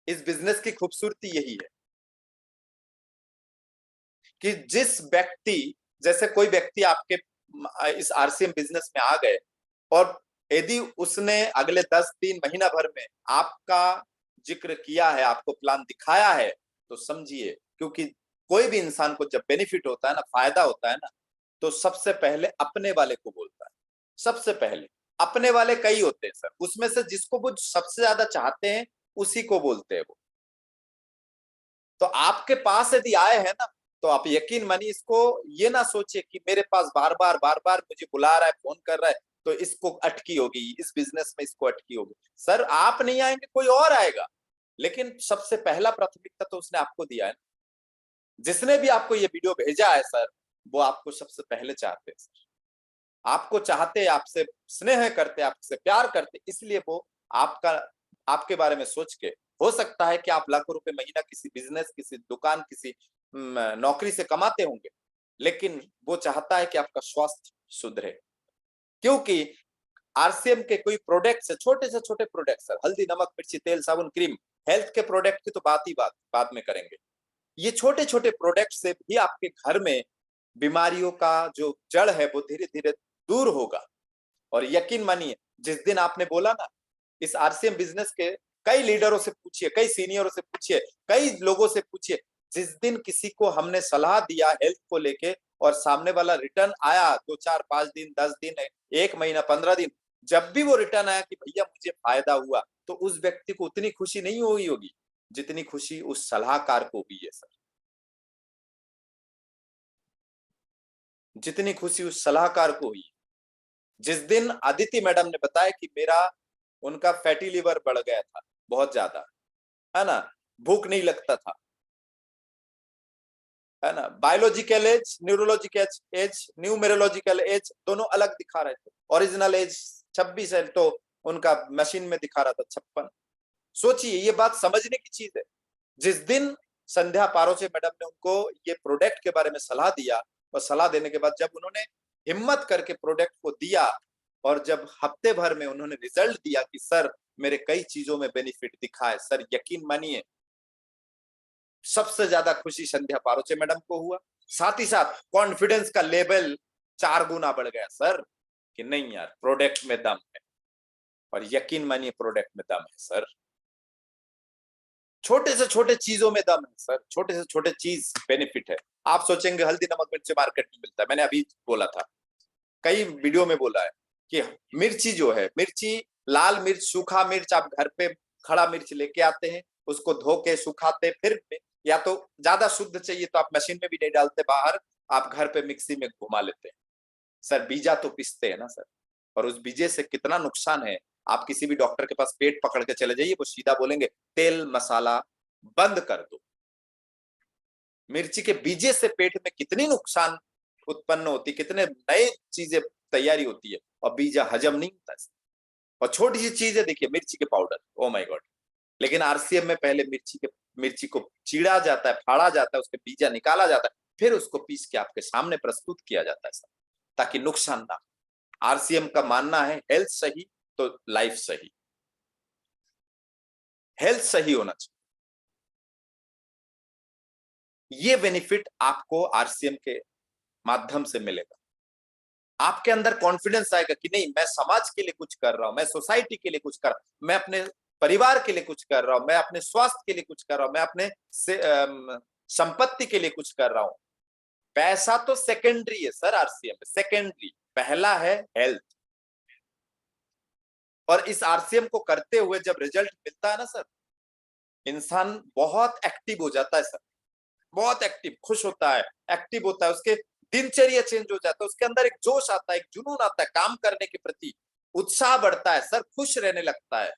इस बिजनेस की खूबसूरती यही है कि जिस व्यक्ति, जैसे कोई व्यक्ति आपके इस आरसीएम बिजनेस में आ गए और यदि उसने अगले 10 दिन महीना भर में आपका जिक्र किया है, आपको प्लान दिखाया है, तो समझिए, क्योंकि कोई भी इंसान को जब बेनिफिट होता है ना, फायदा होता है ना, तो सबसे पहले अपने वाले को बोलता है। सबसे पहले अपने वाले कई होते हैं सर, उसमें से जिसको वो सबसे ज्यादा चाहते हैं उसी को बोलते हैं वो। तो आपके पास यदि आए हैं ना, तो आप यकीन मानिए, इसको ये ना सोचिए कि मेरे पास बार बार मुझे बुला रहा है, फोन कर रहा है, तो इसको अटकी होगी, इस बिजनेस में इसको अटकी होगी। सर आप नहीं आएंगे, कोई और आएगा, लेकिन सबसे पहला प्राथमिकता तो उसने आपको दिया है। जिसने भी आपको ये वीडियो भेजा है सर, वो आपको सबसे पहले चाहते हैं सर, आपको चाहते, आपसे स्नेह करते, आपसे प्यार करते, इसलिए वो आपका, आपके बारे में सोच के, हो सकता है कि आप लाखों रुपए महीना किसी बिजनेस, किसी दुकान, किसी नौकरी से कमाते होंगे, लेकिन वो चाहता है कि आपका स्वास्थ्य सुधरे। क्योंकि आरसीएम के कोई प्रोडक्ट से छोटे प्रोडक्ट सर, हल्दी, नमक, मिर्ची, तेल, साबुन, क्रीम, हेल्थ के प्रोडक्ट की तो बात ही बाद में करेंगे। ये छोटे छोटे प्रोडक्ट से भी आपके घर में बीमारियों का जो जड़ है वो धीरे धीरे दूर होगा। और यकीन मानिए, जिस दिन आपने बोला ना, इस आरसीएम बिजनेस के कई लीडरों से पूछिए, कई सीनियरों से पूछिए, कई लोगों से पूछिए, जिस दिन किसी को हमने सलाह दिया हेल्थ को लेके और सामने वाला रिटर्न आया 2 4 5 दिन, 10 दिन, 1 महीना, 15 दिन, जब भी वो रिटर्न आया कि भैया मुझे फायदा हुआ, तो उस व्यक्ति को उतनी खुशी नहीं हुई होगी जितनी खुशी उस सलाहकार को हुई है सर। जितनी खुशी उस सलाहकार को हुई। जिस दिन अदिति मैडम ने बताया कि मेरा, उनका फैटी लिवर बढ़ गया था बहुत ज्यादा, है ना, भूख नहीं लगता था, है ना, biological age, neurological age, numerological age दोनों अलग दिखा रहे थे। ओरिजिनल एज 26 है, तो उनका मशीन में दिखा रहा था 56। सोचिए, ये बात समझने की चीज है। जिस दिन संध्या पारोचे मैडम ने उनको ये प्रोडक्ट के बारे में सलाह दिया, और सलाह देने के बाद जब उन्होंने हिम्मत करके प्रोडक्ट को दिया, और जब हफ्ते भर में उन्होंने रिजल्ट दिया कि सर मेरे कई चीजों में बेनिफिट दिखा है, सर यकीन मानिए, सबसे ज्यादा खुशी संध्या पारोचे मैडम को हुआ। साथ ही साथ कॉन्फिडेंस का लेवल 4 गुना बढ़ गया सर, कि नहीं यार, प्रोडक्ट में दम है। और यकीन मानिए, प्रोडक्ट में दम है सर। छोटे से छोटे चीजों में दम है सर, छोटे से छोटे चीज बेनिफिट है। आप सोचेंगे हल्दी, नमक, मिर्च मार्केट में मिलता है, मैंने अभी बोला था, कई वीडियो में बोला है कि मिर्ची जो है, मिर्ची, लाल मिर्च, सूखा मिर्च, आप घर पे खड़ा मिर्च लेके आते हैं, उसको धो के सुखाते, फिर या तो ज्यादा शुद्ध चाहिए तो आप मशीन में भी नहीं डालते बाहर, आप घर पे मिक्सी में घुमा लेते हैं सर। बीजा तो पिसते हैं ना सर, और उस बीजे से कितना नुकसान है। आप किसी भी डॉक्टर के पास पेट पकड़ के चले जाइए, वो सीधा बोलेंगे तेल मसाला बंद कर दो। मिर्ची के बीजे से पेट में कितनी नुकसान उत्पन्न होती, कितने नए चीजें तैयारी होती है, और बीजा हजम नहीं होता है। और छोटी सी चीज है, देखिए मिर्ची के पाउडर, ओ माय गॉड, लेकिन आरसीएम में पहले मिर्ची को चीड़ा जाता है, फाड़ा जाता है, उसके बीजा निकाला जाता है, फिर उसको पीस के आपके सामने प्रस्तुत किया जाता है सर, ताकि नुकसान ना। आरसीएम का मानना है हेल्थ सही तो लाइफ सही, हेल्थ सही होना चाहिए। ये बेनिफिट आपको आरसीएम के माध्यम से मिलेगा। आपके अंदर कॉन्फिडेंस आएगा कि नहीं, मैं समाज के लिए कुछ कर रहा हूं, मैं सोसाइटी के लिए कुछ कर रहा हूं, मैं अपने परिवार के लिए कुछ कर रहा हूं, मैं अपने स्वास्थ्य के लिए कुछ कर रहा हूं, मैं अपने संपत्ति के लिए कुछ कर रहा हूं। पैसा तो सेकेंडरी है सर, आरसीएम में सेकेंडरी, पहला है हेल्थ। और इस आरसीएम को करते हुए जब रिजल्ट मिलता है ना सर, इंसान बहुत एक्टिव हो जाता है सर, बहुत एक्टिव, खुश होता है, एक्टिव होता है, उसके दिनचर्या चेंज हो जाता है, उसके अंदर एक जोश आता है, एक जुनून आता है, काम करने के प्रति उत्साह बढ़ता है सर, खुश रहने लगता है।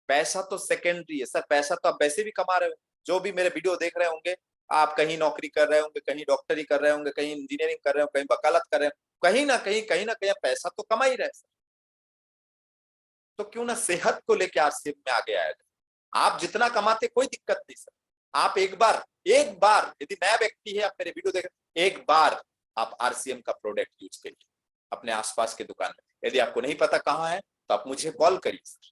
पैसा तो सेकेंडरी है सर, पैसा तो आप वैसे भी कमा रहे हो। जो भी मेरे वीडियो देख रहे होंगे, आप कहीं नौकरी कर रहे होंगे, कहीं डॉक्टरी कर रहे होंगे, कहीं इंजीनियरिंग कर रहे हो, कहीं वकालत कर रहे हो, कहीं ना कहीं पैसा तो कमा ही रहे सर। तो क्यों ना सेहत को लेकर आरसीएम में आगे आया जाए। आप जितना कमाते कोई दिक्कत नहीं सर, आप एक बार यदि नया व्यक्ति है, आप मेरे वीडियो देख, एक बार आप आरसीएम का प्रोडक्ट यूज करिए अपने आसपास के दुकान में। यदि आपको नहीं पता कहाँ है, तो आप मुझे कॉल करिए सर।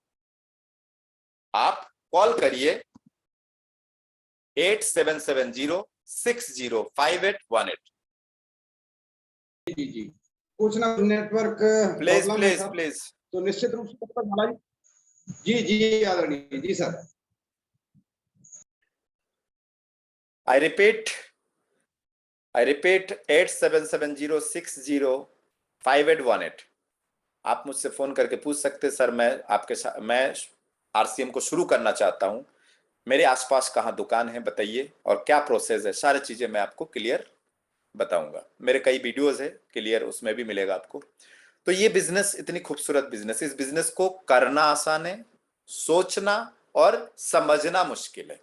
आप कॉल करिए 8770605818। जी जी, कुछ ना नेटवर्क प्लीज प्रॉब्लम है प्लीज सर, प्लीज। तो निश्चित रूप से हमारी। जी जी आदरणीय जी सर। I repeat 8770605818। आप मुझसे फोन करके पूछ सकते सर, मैं आरसीएम को शुरू करना चाहता हूं, मेरे आसपास कहाँ दुकान है बताइए, और क्या प्रोसेस है, सारी चीजें मैं आपको क्लियर बताऊंगा। मेरे कई वीडियोस है क्लियर, उसमें भी मिलेगा आपको। तो ये बिजनेस इतनी खूबसूरत बिजनेस, इस बिजनेस को करना आसान है, सोचना और समझना मुश्किल है।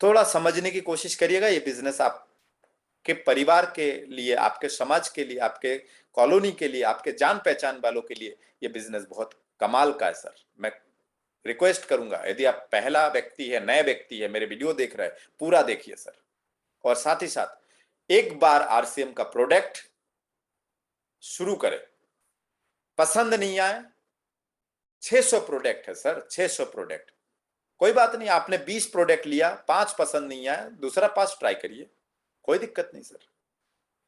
थोड़ा समझने की कोशिश करिएगा। ये बिजनेस आपके परिवार के लिए, आपके समाज के लिए, आपके कॉलोनी के लिए, आपके जान पहचान वालों के लिए ये बिजनेस बहुत कमाल का है सर। मैं रिक्वेस्ट करूंगा, यदि आप पहला व्यक्ति है, नए व्यक्ति है, मेरे वीडियो देख रहे हैं, पूरा देखिए सर। और साथ ही साथ एक बार आरसीएम का प्रोडक्ट शुरू करें, पसंद नहीं आए, 600 प्रोडक्ट है सर, 600 प्रोडक्ट। कोई बात नहीं, आपने 20 प्रोडक्ट लिया, 5 पसंद नहीं आया, दूसरा 5 ट्राई करिए, कोई दिक्कत नहीं सर।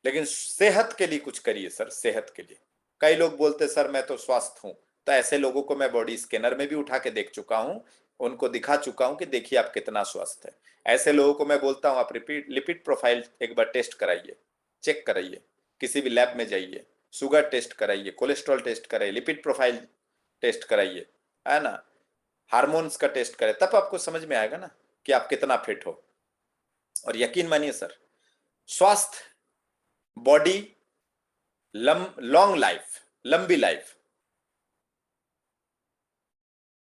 लेकिन सेहत के लिए कुछ करिए सर, सेहत के लिए। कई लोग बोलते सर मैं तो स्वस्थ हूं, तो ऐसे लोगों को मैं बॉडी स्कैनर में भी उठा के देख चुका हूं, उनको दिखा चुका हूं कि देखिए आप कितना स्वस्थ है। ऐसे लोगों को मैं बोलता हूं आप लिपिड प्रोफाइल एक बार टेस्ट कराइए, चेक कराइए, किसी भी लैब में जाइए, शुगर टेस्ट कराइए, कोलेस्ट्रॉल टेस्ट कराइए, लिपिड प्रोफाइल टेस्ट कराइए, है ना, हार्मोन्स का टेस्ट करें, तब आपको समझ में आएगा ना कि आप कितना फिट हो। और यकीन मानिए सर, स्वास्थ्य, बॉडी, लॉन्ग लाइफ, लंबी लाइफ।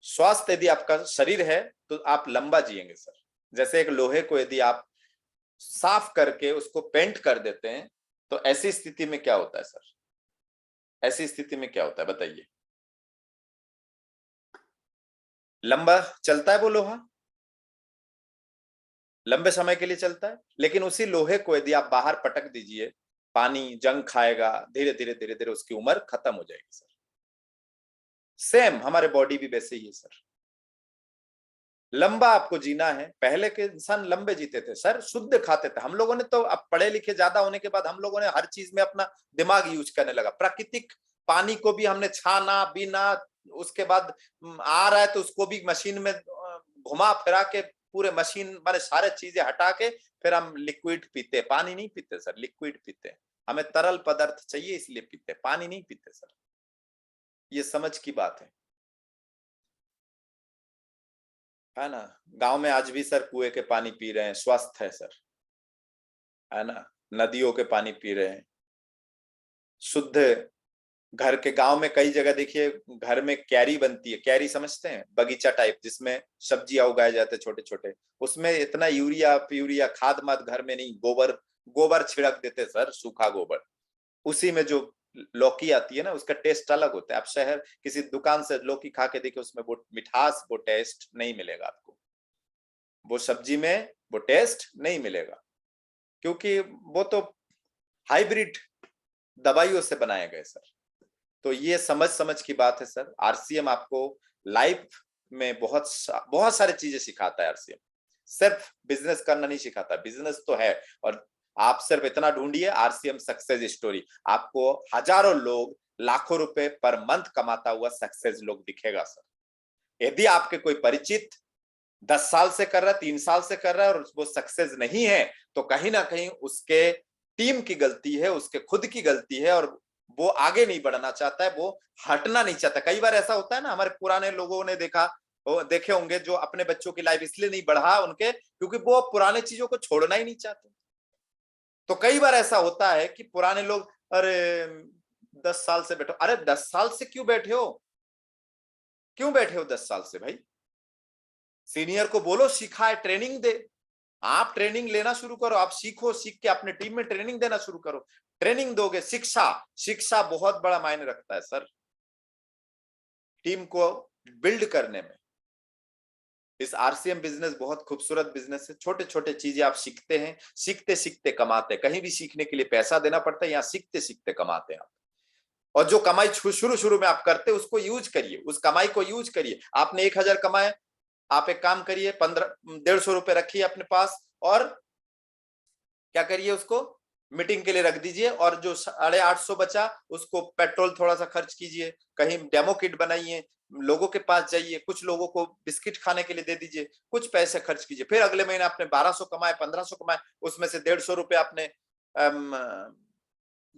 स्वास्थ्य यदि आपका शरीर है तो आप लंबा जिएंगे सर। जैसे एक लोहे को यदि आप साफ करके उसको पेंट कर देते हैं, तो ऐसी स्थिति में क्या होता है सर, ऐसी स्थिति में क्या होता है बताइए? लंबा चलता है वो लोहा, लंबे समय के लिए चलता है। लेकिन उसी लोहे को यदि आप बाहर पटक दीजिए, पानी जंग खाएगा, धीरे धीरे धीरे धीरे उसकी उम्र खत्म हो जाएगी सर। सेम हमारे बॉडी भी वैसे ही है सर। लंबा आपको जीना है। पहले के इंसान लंबे जीते थे सर, शुद्ध खाते थे। हम लोगों ने तो, अब पढ़े लिखे ज्यादा होने के बाद हम लोगों ने हर चीज में अपना दिमाग यूज करने लगा। प्राकृतिक पानी को भी हमने छाना बीना, उसके बाद आ रहा है तो उसको भी मशीन में घुमा फिरा के, पूरे मशीन माने सारे चीजें हटा के फिर हम लिक्विड पीते। पानी नहीं पीते सर, लिक्विड पीते। हमें तरल पदार्थ चाहिए इसलिए पीते, पानी नहीं पीते सर। ये समझ की बात है ना। गांव में आज भी सर कुएं के पानी पी रहे हैं, स्वस्थ है सर, है ना। नदियों के पानी पी रहे हैं, शुद्ध। घर के, गांव में कई जगह देखिए घर में क्यारी बनती है। क्यारी समझते हैं, बगीचा टाइप जिसमें सब्जियां उगाए जाते हैं छोटे छोटे। उसमें इतना यूरिया प्यूरिया खाद माद घर में नहीं, गोबर, गोबर छिड़क देते सर, सूखा गोबर। उसी में जो लौकी आती है ना, उसका टेस्ट अलग होता है। आप शहर किसी दुकान से लौकी खा के देखिए, उसमें वो मिठास, वो टेस्ट नहीं मिलेगा आपको, वो सब्जी में वो टेस्ट नहीं मिलेगा, क्योंकि वो तो हाइब्रिड दवाइयों से बनाए गए सर। तो ये समझ समझ की बात है सर। आरसीएम आपको लाइफ में बहुत बहुत सारी चीजें सिखाता है। आरसीएम सिर्फ बिजनेस करना नहीं सिखाता, बिजनेस तो है, और आप सिर्फ इतना ढूंढिए आरसीएम सक्सेस स्टोरी, आपको हजारों लोग, लाखों रुपए पर मंथ कमाता हुआ सक्सेस लोग दिखेगा सर। यदि आपके कोई परिचित 10 साल से कर रहा है, 3 साल से कर रहा है और वो सक्सेस नहीं है, तो कहीं ना कहीं उसके टीम की गलती है, उसके खुद की गलती है, और वो आगे नहीं बढ़ना चाहता है, वो हटना नहीं चाहता। कई बार ऐसा होता है ना, हमारे पुराने लोगों ने देखे होंगे जो अपने बच्चों की लाइफ इसलिए नहीं बढ़ा उनके, क्योंकि वो पुराने चीजों को छोड़ना ही नहीं चाहते। तो कई बार ऐसा होता है कि पुराने लोग, अरे 10 साल से बैठो, अरे 10 साल से क्यों बैठे हो, क्यों बैठे हो 10 साल से भाई? सीनियर को बोलो सिखाए, ट्रेनिंग दे। आप ट्रेनिंग लेना शुरू करो, आप सीखो, सीख के अपने टीम में ट्रेनिंग देना शुरू करो। ट्रेनिंग दोगे, शिक्षा, शिक्षा बहुत बड़ा मायने रखता है सर टीम को बिल्ड करने में। इस आरसीएम बिजनेस बहुत खूबसूरत बिजनेस है। छोटे छोटे चीजें आप सीखते हैं, सीखते सीखते कमाते। कहीं भी सीखने के लिए पैसा देना पड़ता है, यहाँ सीखते सीखते कमाते हैं आप। और जो कमाई शुरू शुरू में आप करते उसको यूज करिए, उस कमाई को यूज करिए। आपने 1000 कमाए, आप एक काम करिए, 150 रुपए रखिए अपने पास और क्या करिए, उसको मीटिंग के लिए रख दीजिए, और जो 850 बचा उसको पेट्रोल थोड़ा सा खर्च कीजिए, कहीं डेमो किट बनाइए, लोगों के पास जाइए, कुछ लोगों को बिस्किट खाने के लिए दे दीजिए, कुछ पैसे खर्च कीजिए। फिर अगले महीने आपने 1200 कमाए, 1500 कमाए, उसमें से 150 रुपए आपने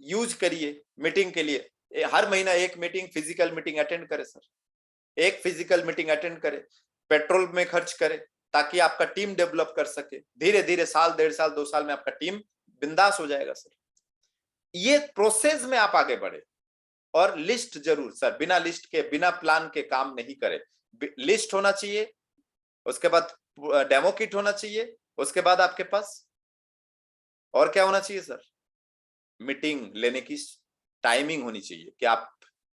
यूज करिए मीटिंग के लिए। हर महीना एक मीटिंग, फिजिकल मीटिंग अटेंड करे सर, एक फिजिकल मीटिंग अटेंड करे, पेट्रोल में खर्च करे, ताकि आपका टीम डेवलप कर सके। धीरे धीरे साल, 1.5 साल, 2 साल में आपका टीम बिंदास हो जाएगा सर। ये प्रोसेस में आप आगे बढ़े, और लिस्ट जरूर सर, बिना लिस्ट के, बिना प्लान के काम नहीं करे। लिस्ट होना चाहिए, उसके बाद डेमो किट होना चाहिए, उसके बाद आपके पास और क्या होना चाहिए सर, मीटिंग लेने की टाइमिंग होनी चाहिए, कि आप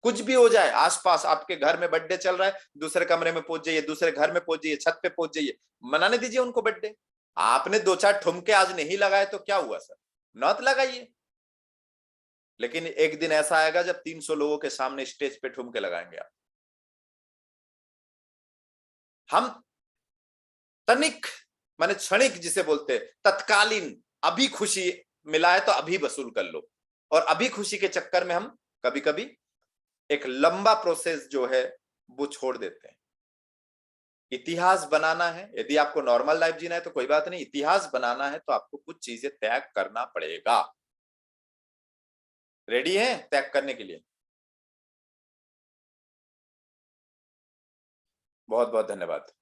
कुछ भी हो जाए, आसपास आपके घर में बर्थडे चल रहा है, दूसरे कमरे में पहुंच जाइए, दूसरे घर में पहुंच जाइए, छत पे पहुंच जाइए, मनाने दीजिए उनको बर्थडे। आपने 2-4 ठुमके आज नहीं लगाए तो क्या हुआ सर, नौत लगाइए। लेकिन एक दिन ऐसा आएगा जब 300 लोगों के सामने स्टेज पे ठुमके लगाएंगे आप। हम तनिक, माने क्षणिक जिसे बोलते, तत्कालीन, अभी खुशी मिला है तो अभी वसूल कर लो, और अभी खुशी के चक्कर में हम कभी कभी एक लंबा प्रोसेस जो है वो छोड़ देते हैं। इतिहास बनाना है, यदि आपको नॉर्मल लाइफ जीना है तो कोई बात नहीं, इतिहास बनाना है तो आपको कुछ चीजें त्याग करना पड़ेगा। रेडी है त्याग करने के लिए? बहुत बहुत धन्यवाद।